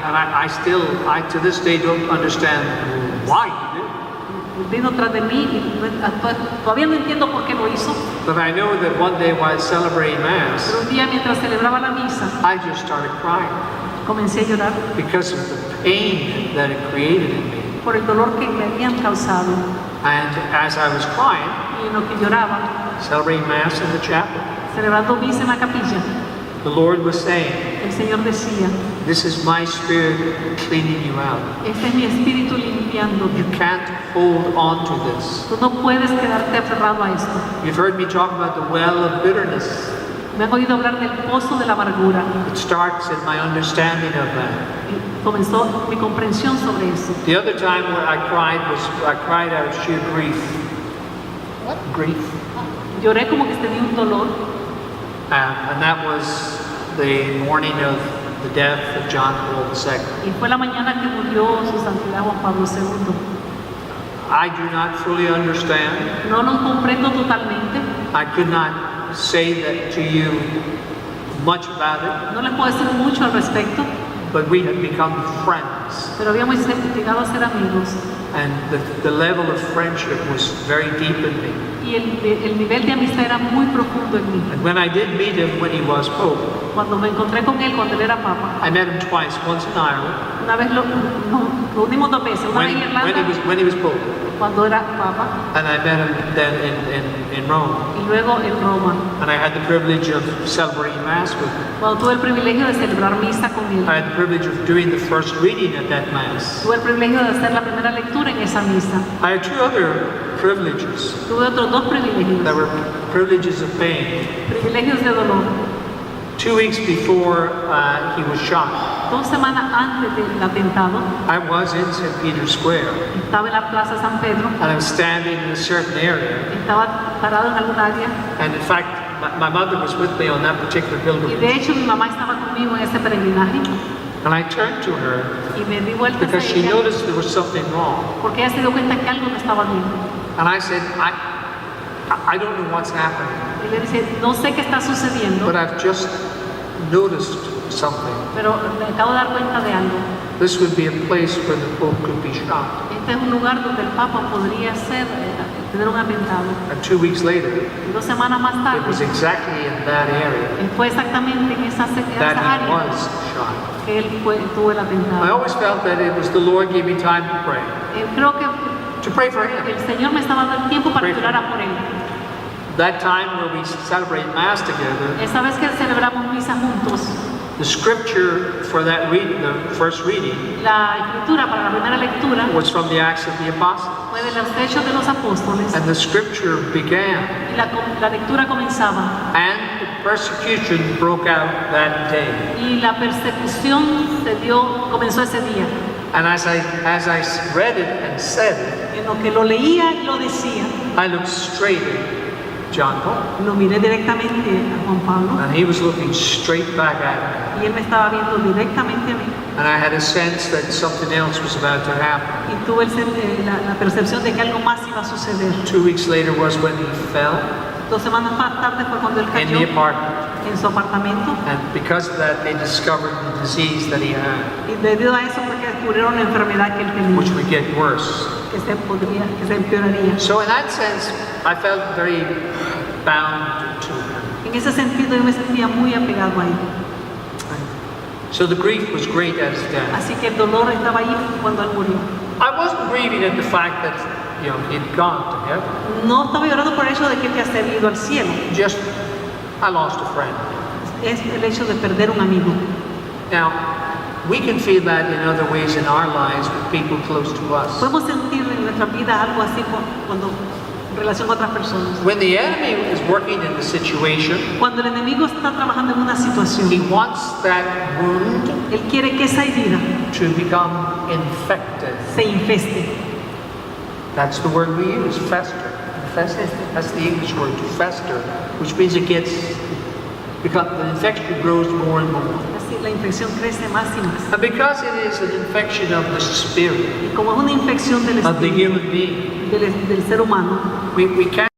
I to this day don't understand why he did. Vino tras de mí y todavía no entiendo por qué lo hizo. But I know that one day while celebrating Mass, Pero un día mientras celebraba la misa, I just started crying comencé a llorar because of the pain that it created in me. por el dolor que me habían causado. And as I was crying, Y en lo que lloraba, celebrating Mass in the chapel, celebrando misa en la capilla, the Lord was saying, el Señor decía, this is my Spirit cleaning you out. este es mi espíritu limpiándote. You can't hold on to this. Tú no puedes quedarte aferrado a esto. You've heard me talk about the well of bitterness. Me han oído hablar del pozo de la amargura. It starts in my understanding of that. Y comenzó mi comprensión sobre eso. The other time where I cried out sheer grief. What? Grief. Lloré como que tenía un dolor. And that was the morning of the death of John Paul II. Y fue la mañana que murió su santidad Juan Pablo II. I do not fully understand. No lo comprendo totalmente. I could not say that to you much about it. No les puedo decir mucho al respecto. But we had become friends. Pero habíamos llegado a ser amigos. And the level of friendship was very deep in me. Y el nivel de amistad era muy profundo en mí. And when I did meet him when he was Pope, Cuando me encontré con él cuando él era papa, I met him twice, once in Ireland, una vez lo unimos dos veces, una vez en Irlanda when he was Pope, cuando era papa and I met him then in Rome. y luego en Roma, And I had the privilege of celebrating Mass with him. cuando tuve el privilegio de celebrar misa con él. I had the privilege of doing the first reading at that Mass. Tuve el privilegio de hacer la primera lectura en esa misa. I had two other privileges Tuve otros dos privilegios, that were privileges of pain. privilegios de dolor. 2 weeks before he was shot, 2 semanas antes del atentado, I was in St. Peter's Square, estaba en la Plaza San Pedro, and I was standing in a certain area. estaba parado en algún área And in fact, my mother was with me on that particular y pilgrimage. de hecho mi mamá estaba conmigo en ese peregrinaje And I turned to her y me di vuelta because hacia she ella noticed there was something wrong. porque ella se dio cuenta que algo no estaba bien. And I said, I don't know what's happening, Y le dice, no sé qué está sucediendo, but I've just noticed something. pero me acabo de dar cuenta de algo. This would be a place where the Pope could be shot. Este es un lugar donde el Papa podría tener un atentado. And 2 weeks later, Y 2 semanas más it tarde, was exactly in that area fue exactamente en esa that he área was shot. que él tuvo el I atentado. always felt that it was the Lord gave me time to pray. Creo que For him. el Señor me estaba dando tiempo para que orara por él. That time where we celebrate Mass together, Esa vez que celebramos misa juntos, the scripture for that reading, the first reading, la escritura para la primera lectura was from the Acts of the Apostles. fue de los Hechos de los Apóstoles And the scripture began, y la lectura comenzaba. and the persecution broke out that day. Y la persecución comenzó ese día. And as I read it and said it, En lo que lo leía y lo decía, I looked straight at John Paul, lo miré directamente a Juan Pablo and he was looking straight back at me. y él me estaba viendo directamente a mí. And I had a sense that something else was about to happen. Y tuve la percepción de que algo más iba a suceder. 2 weeks later was when he fell 2 semanas más tarde fue cuando él in cayó the apartment. en su apartamento. And because of that, they discovered the disease that he had, Y debido a eso fue que descubrieron la enfermedad que él tenía, which would get worse. que se empeoraría. So in that sense, I felt very bound to him. En ese sentido yo me sentía muy apegado a él. So the grief was great at his death. Así que el dolor estaba ahí cuando él murió. I wasn't grieving at the fact that, he'd gone to heaven. No estaba llorando por el hecho de que él ya se había ido al cielo. Just, I lost a friend. Es el hecho de perder un amigo. Now, we can feel that in other ways in our lives with people close to us. Podemos sentir en nuestra vida algo así cuando en relación con otras personas. When the enemy is working in the situation, Cuando el enemigo está trabajando en una situación, he wants that wound él quiere que esa herida to become infected. se infeste. That's the word we use, fester. Fester. That's the English word, to fester, which means it because the infection grows more and more. Así la infección crece más y más. And because it is an infection of the spirit, Y como es una infección del of the espíritu, human being, del ser humano, we can't